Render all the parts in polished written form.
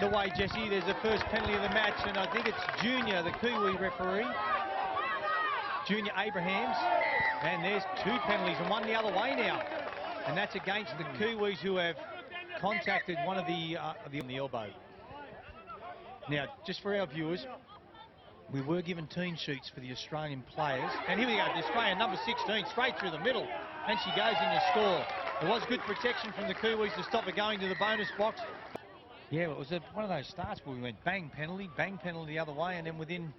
the way, Jesse. There's the first penalty of the match, and I think it's Junior, the Kiwi referee, Junior Abrahams. And there's 2 penalties and 1 the other way now. And that's against the Kiwis, who have contacted one of the on the elbow. Now, just for our viewers, we were given team sheets for the Australian players. And here we go, the Australian number 16, straight through the middle. And she goes in to score. It was good protection from the Kiwis to stop it going to the bonus box. Yeah, it was one of those starts where we went bang penalty the other way, and then within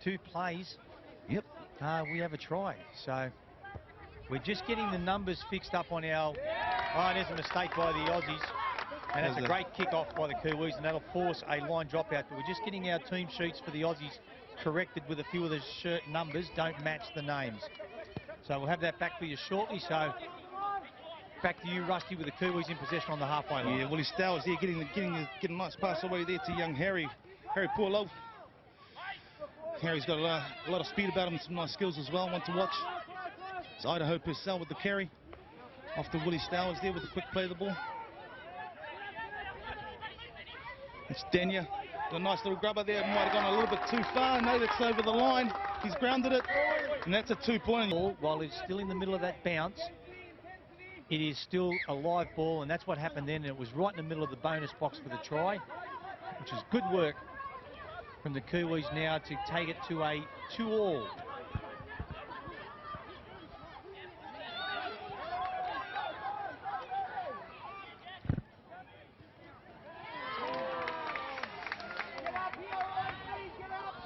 2 plays, yep, we have a try. So we're just getting the numbers fixed up on our... Oh, there's a mistake by the Aussies. And it's a great kick-off by the Kiwis, and that'll force a line drop-out. But we're just getting our team sheets for the Aussies corrected with a few of the shirt numbers don't match the names. So we'll have that back for you shortly. So back to you, Rusty, with the Kiwis in possession on the halfway line. Yeah, Willie Stowers there getting a nice pass away there to young Harry Poorlow. Harry's got a lot of speed about him and some nice skills as well. One to watch. It's Idaho Purcell with the carry. Off to Willie Stowers there with the quick play of the ball. It's Denya. Got a nice little grubber there. Might have gone a little bit too far. No, that's over the line. He's grounded it. And that's a 2-point. While it's still in the middle of that bounce, it is still a live ball, and that's what happened then. And it was right in the middle of the bonus box for the try, which is good work from the Kiwis now to take it to a 2-all.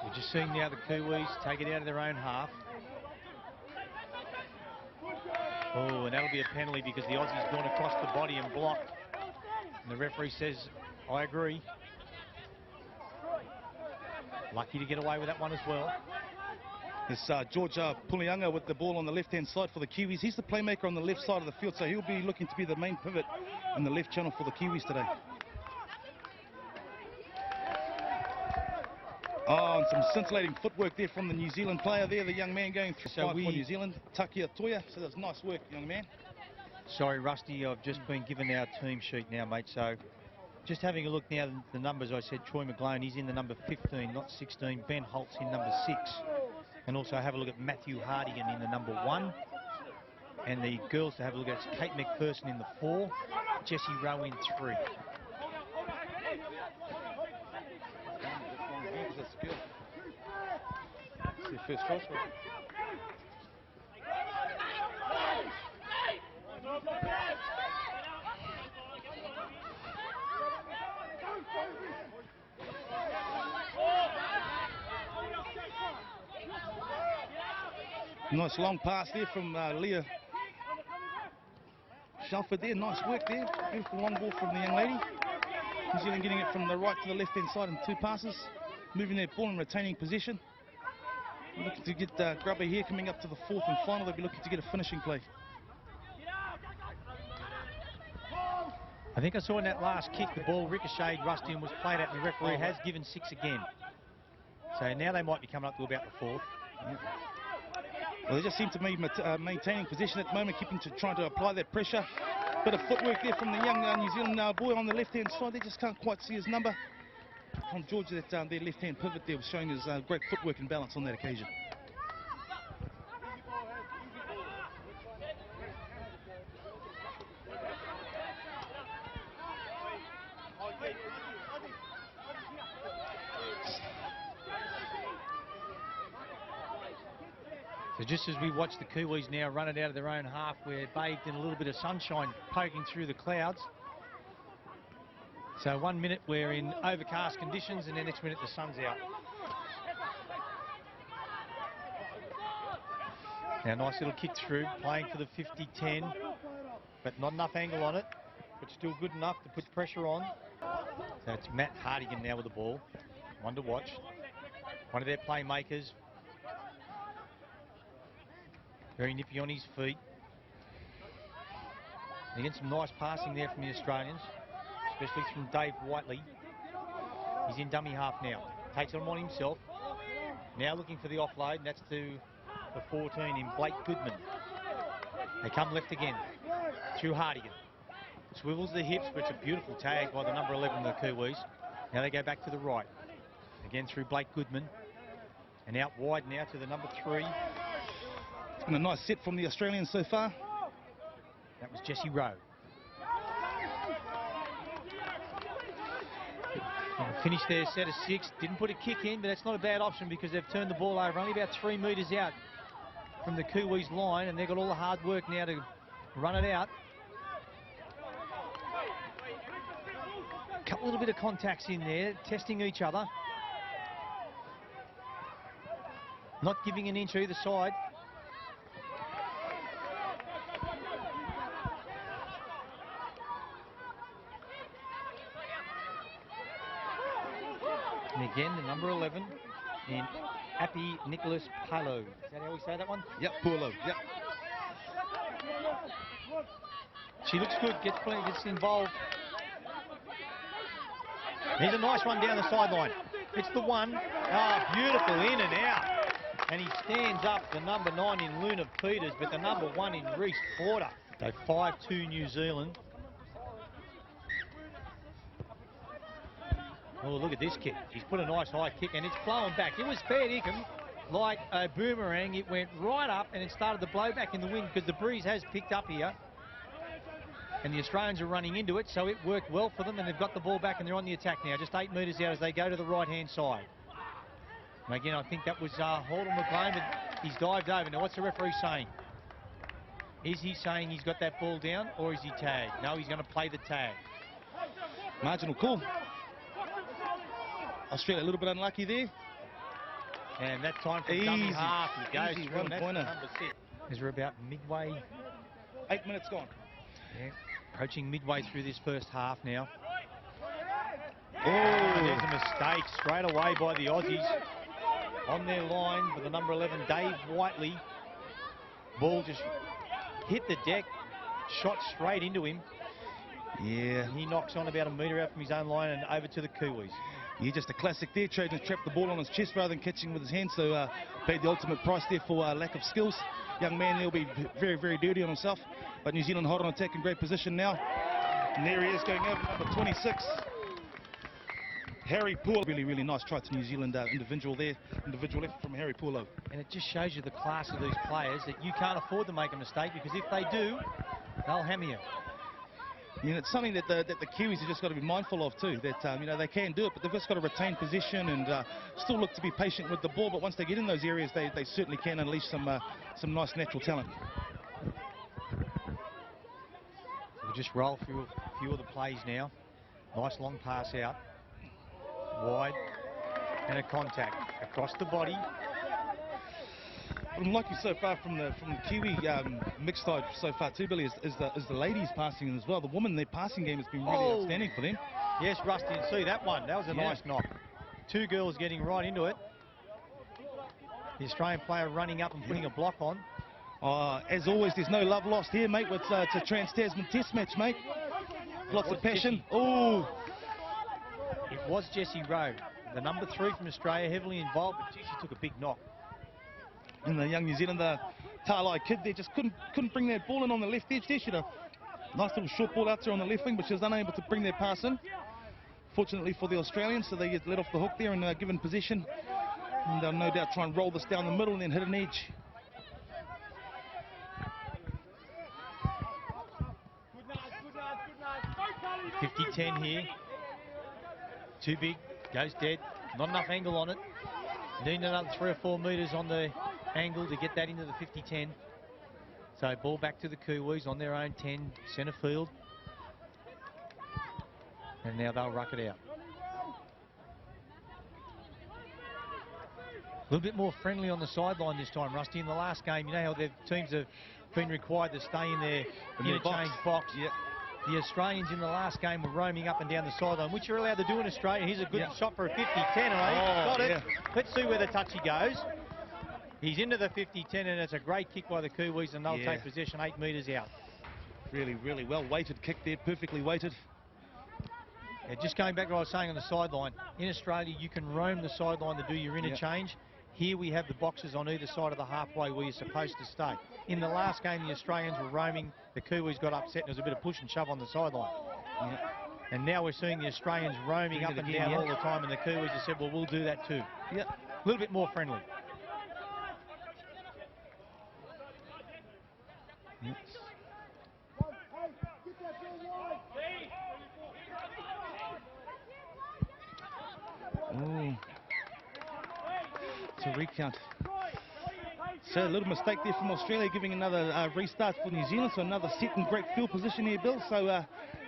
We're just seeing now the Kiwis take it out of their own half. Oh, and that'll be a penalty because the Aussie's gone across the body and blocked. And the referee says, I agree. Lucky to get away with that one as well. It's George Pulianga with the ball on the left-hand side for the Kiwis. He's the playmaker on the left side of the field, so he'll be looking to be the main pivot in the left channel for the Kiwis today. Oh, and some scintillating footwork there from the New Zealand player there, the young man going through for New Zealand, Takia Toya. So that's nice work, young man. Sorry, Rusty, I've just been given our team sheet now, mate. So just having a look now, the numbers I said, Troy McGlone, he's in the number 15, not 16. Ben Holt's in number 6. And also have a look at Matthew Hardigan in the number 1. And the girls to have a look at is Kate McPherson in the 4, Jessie Rowe in 3. That's good. That's their first cross. Nice long pass there from Leah Shelford there. Nice work there. Beautiful long ball from the young lady. New Zealand getting it from the right to the left-hand side in 2 passes. Moving their ball and retaining position. Looking to get Grubber here coming up to the 4th and final. They'll be looking to get a finishing play. I think I saw in that last kick the ball ricocheted, Rusty, and was played at, and the referee has given 6 again. So now they might be coming up to about the 4th. Yeah. Well, they just seem to be maintaining position at the moment, trying to apply that pressure. Bit of footwork there from the young New Zealand boy on the left-hand side. They just can't quite see his number. From George, that their left-hand pivot there was showing his great footwork and balance on that occasion. So just as we watch the Kiwis now run it out of their own half, we're bathed in a little bit of sunshine poking through the clouds. So 1 minute we're in overcast conditions, and then next minute the sun's out. Now nice little kick through, playing for the 50-10, but not enough angle on it, but still good enough to put pressure on. So it's Matt Hardigan now with the ball. One to watch. One of their playmakers. Very nippy on his feet. And again, some nice passing there from the Australians, especially from Dave Whiteley. He's in dummy half now. Takes it on himself. Now looking for the offload, and that's to the 14 in Blake Goodman. They come left again through Hardigan. Swivels the hips, but it's a beautiful tag by the number 11 of the Kiwis. Now they go back to the right. Again through Blake Goodman. And out wide now to the number 3. It's been a nice set from the Australians so far. That was Jesse Rowe. Finished their set of 6. Didn't put a kick in, but that's not a bad option because they've turned the ball over. Only about 3 metres out from the Kiwis line, and they've got all the hard work now to run it out. Couple little bit of contacts in there, testing each other. Not giving an inch either side. And again, the number 11 in Appy Nicholas Palo. Is that how we say that one? Yep, Paulo. Yep. She looks good, gets involved. Here's a nice one down the sideline. It's the one. Oh, beautiful in and out. And he stands up, the number 9 in Luna Peters, but the number 1 in Reese Porter. So 5-2 New Zealand. Oh, look at this kick. He's put a nice high kick and it's flowing back. It was fair dinkum, like a boomerang. It went right up and it started to blow back in the wind because the breeze has picked up here. And the Australians are running into it, so it worked well for them, and they've got the ball back and they're on the attack now, just 8 metres out as they go to the right-hand side. And again, I think that was Holden McLean, but he's dived over. Now, what's the referee saying? Is he saying he's got that ball down, or is he tagged? No, he's going to play the tag. Marginal call. Australia a little bit unlucky there. And that time for dummy half, he goes through, and that's number 6. As we're about midway. 8 minutes gone. Yeah, approaching midway through this first half now. Oh, there's a mistake straight away by the Aussies. On their line for the number 11, Dave Whiteley. Ball just hit the deck, shot straight into him. Yeah. And he knocks on about a metre out from his own line and over to the Kiwis. Yeah, just a classic there. Trojans trapped the ball on his chest rather than catching with his hands, so paid the ultimate price there for lack of skills. Young man, he'll be very, very dirty on himself. But New Zealand hot on attack in great position now. And there he is going over number 26. Harry Paulo. Really, really nice try to New Zealand individual there. Individual effort from Harry Paulo. And it just shows you the class of these players that you can't afford to make a mistake because if they do, they'll hammer you. Yeah, it's something that the Kiwis have just got to be mindful of too, that you know, they can do it, but they've just got to retain position and still look to be patient with the ball, but once they get in those areas, they certainly can unleash some nice natural talent. We'll just roll through a few of the plays now. Nice long pass out, wide, and a contact across the body. What I'm liking so far from the Kiwi mixed side so far too, Billy, is the ladies passing as well. The women, their passing game has been really outstanding for them. Yes, Rusty, and see that one. That was a nice knock. 2 girls getting right into it. The Australian player running up and putting a block on. As always, there's no love lost here, mate. It's a Trans-Tasman Test match, mate. Lots of passion. Oh! It was Jesse Rowe, the number 3 from Australia, heavily involved, but she took a big knock. And the young New Zealander, Talai kid there, just couldn't bring that ball in on the left edge there. She had a nice little short ball out there on the left wing, but she was unable to bring their pass in. Fortunately for the Australians, so they get let off the hook there and given possession. And they'll no doubt try and roll this down the middle and then hit an edge. Good 50-10 here. Too big, goes dead. Not enough angle on it. Need another 3 or 4 metres on the angle to get that into the 50-10. So ball back to the Kiwis on their own 10, centre field. And now they'll ruck it out. A little bit more friendly on the sideline this time, Rusty. In the last game, you know how their teams have been required to stay in their interchange box. Yep. The Australians in the last game were roaming up and down the sideline, which you're allowed to do in Australia. Here's a good shot for a 50-10. Got it. Let's see where the touchy goes. He's into the 50-10, and it's a great kick by the Kiwis, and they'll take possession 8 metres out. Really, really well-weighted kick there, perfectly weighted. Yeah, just going back to what I was saying on the sideline, in Australia you can roam the sideline to do your interchange. Here we have the boxes on either side of the halfway where you're supposed to stay. In the last game, the Australians were roaming. The Kiwis got upset and there was a bit of push and shove on the sideline. And now we're seeing the Australians roaming up and down all the time, and the Kiwis have said, well, we'll do that too. Yeah. A little bit more friendly. Yes. Oh. It's a recount. So a little mistake there from Australia, giving another restart for New Zealand. So another set in great field position here, Bill. So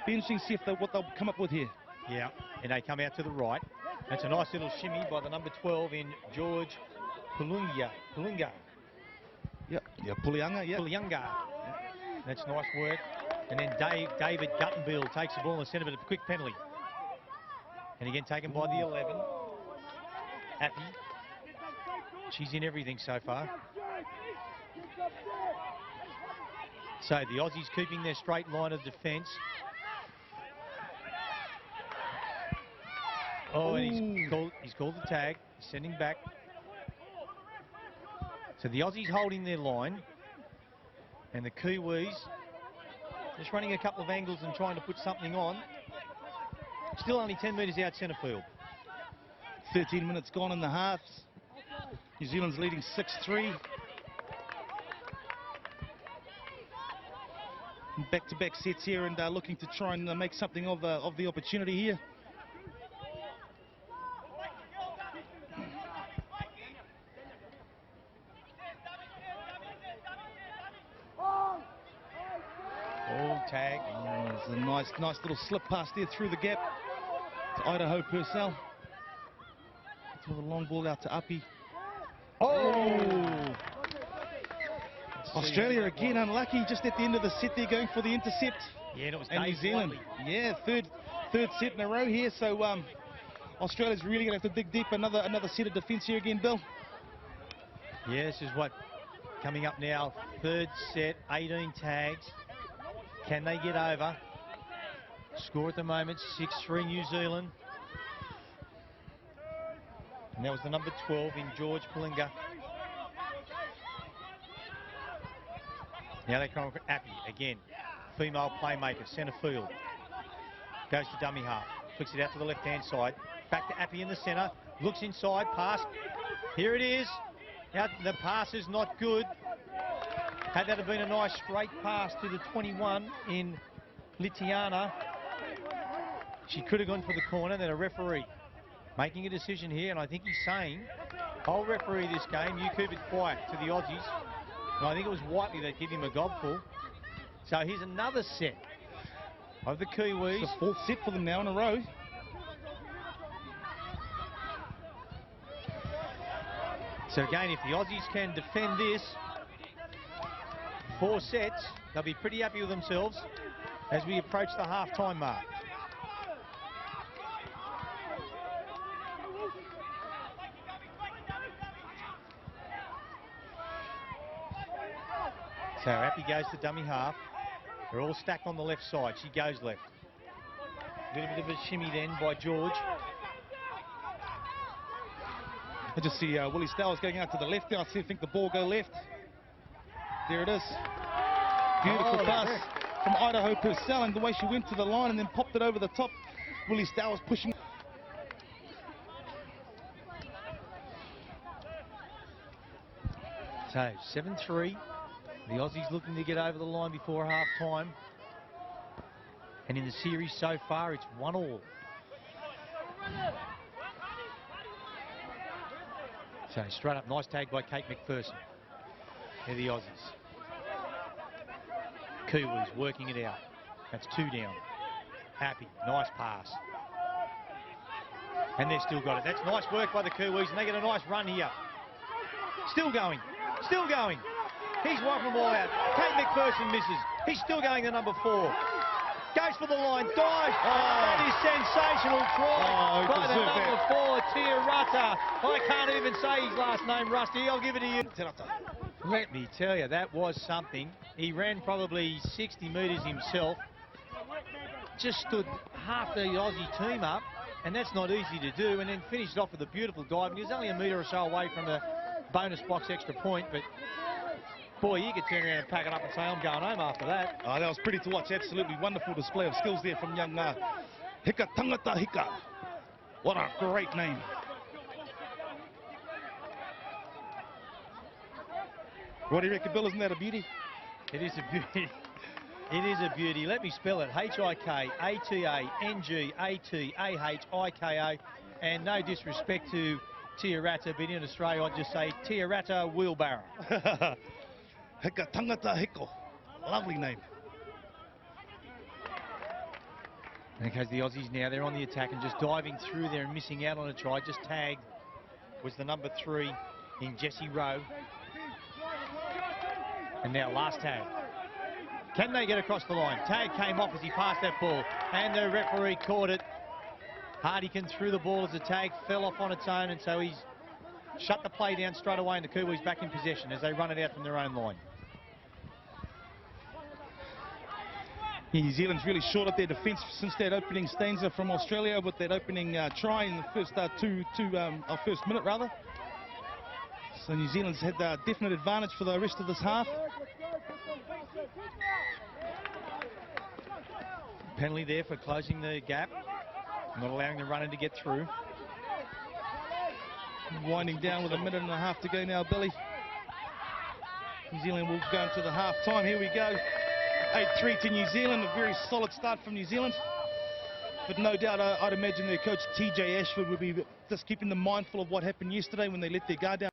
be interesting to see if what they'll come up with here. Yeah, and they come out to the right. That's a nice little shimmy by the number 12 in George Pulinga. Yep. Yeah, Pulianga, yeah. Pulianga. Yeah. That's nice work. And then David Guttenbill takes the ball in the centre, but a quick penalty. And again taken by the 11. Happy. She's in everything so far. So the Aussies keeping their straight line of defence. Oh, and he's called the tag. He's sending back. So the Aussies holding their line. And the Kiwis just running a couple of angles and trying to put something on. Still only 10 metres out centre field. 13 minutes gone in the half. New Zealand's leading 6-3. Back-to-back sets here, and looking to try and make something of the opportunity here. Oh, tag. Oh, it's a nice little slip pass there through the gap to Idaho Purcell. Throw the long ball out to Uppy. Oh! Australia again unlucky just at the end of the set there, going for the intercept. Yeah, and it was and New Zealand. Yeah, third set in a row here. So Australia's really going to have to dig deep. Another set of defence here again, Bill. Yeah, this is what coming up now. Third set, 18 tags. Can they get over? Score at the moment, 6-3 New Zealand. And that was the number 12 in George Pulinga. Now they come for Appy again. Female playmaker, centre field. Goes to dummy half. Flicks it out to the left-hand side. Back to Appy in the centre. Looks inside, pass. Here it is. Out, the pass is not good. Had that have been a nice straight pass to the 21 in Litiana, she could have gone for the corner. Then a referee making a decision here, and I think he's saying, I'll referee this game, you keep it quiet, to the Aussies. And I think it was Whiteley that gave him a gobful. So here's another set of the Kiwis. It's the fourth set for them now in a row. So again, if the Aussies can defend this, 4 sets, they'll be pretty happy with themselves as we approach the half-time mark. So Appy goes to dummy half. They're all stacked on the left side. She goes left. A little bit of a shimmy then by George. I just see Willie Stowers going out to the left there. I think the ball go left. There it is. Beautiful pass from Idaho Purcell, and the way she went to the line and then popped it over the top. Willie Stowers pushing. So 7-3. The Aussies looking to get over the line before half-time. And in the series so far, it's 1-1. So straight up, nice tag by Kate McPherson. They're the Aussies. Kiwis working it out. That's 2 down. Happy, nice pass. And they've still got it. That's nice work by the Kiwis, and they get a nice run here. Still going, still going. He's wiping them all out. Kate McPherson misses. He's still going to number 4. Goes for the line, dives. That is sensational try by the number 4, Tia Rutter. I can't even say his last name, Rusty. I'll give it to you. Let me tell you, that was something. He ran probably 60 metres himself. Just stood half the Aussie team up, and that's not easy to do, and then finished off with a beautiful dive. And he was only a metre or so away from the bonus box extra point, but boy, you could turn around and pack it up and say, I'm going home after that. Oh, that was pretty to watch. Absolutely wonderful display of skills there from young Hika Tangata Hika. What a great name. What do you reckon, Bill? Isn't that a beauty? It is a beauty. It is a beauty. Let me spell it. Hikatangataiko. And no disrespect to Tiarata, but in Australia I'd just say Tiarata Wheelbarrow. Hika Tangata Hiko. Lovely name. There goes the Aussies now. They're on the attack and just diving through there and missing out on a try. Just tagged was the number 3 in Jesse Rowe. And now last tag. Can they get across the line? Tag came off as he passed that ball. And the referee caught it. Hardikin threw the ball as the tag fell off on its own. And so he's shut the play down straight away. And the Kiwis back in possession as they run it out from their own line. Yeah, New Zealand's really short at their defence since that opening stanza from Australia with that opening try in the first first minute rather. So New Zealand's had a definite advantage for the rest of this half. Penalty there for closing the gap, not allowing the runner to get through. Winding down with a minute and a half to go now, Billy. New Zealand will go into the half time. Here we go. 8-3 to New Zealand, a very solid start from New Zealand. But no doubt I'd imagine their coach TJ Ashford will be just keeping them mindful of what happened yesterday when they let their guard down.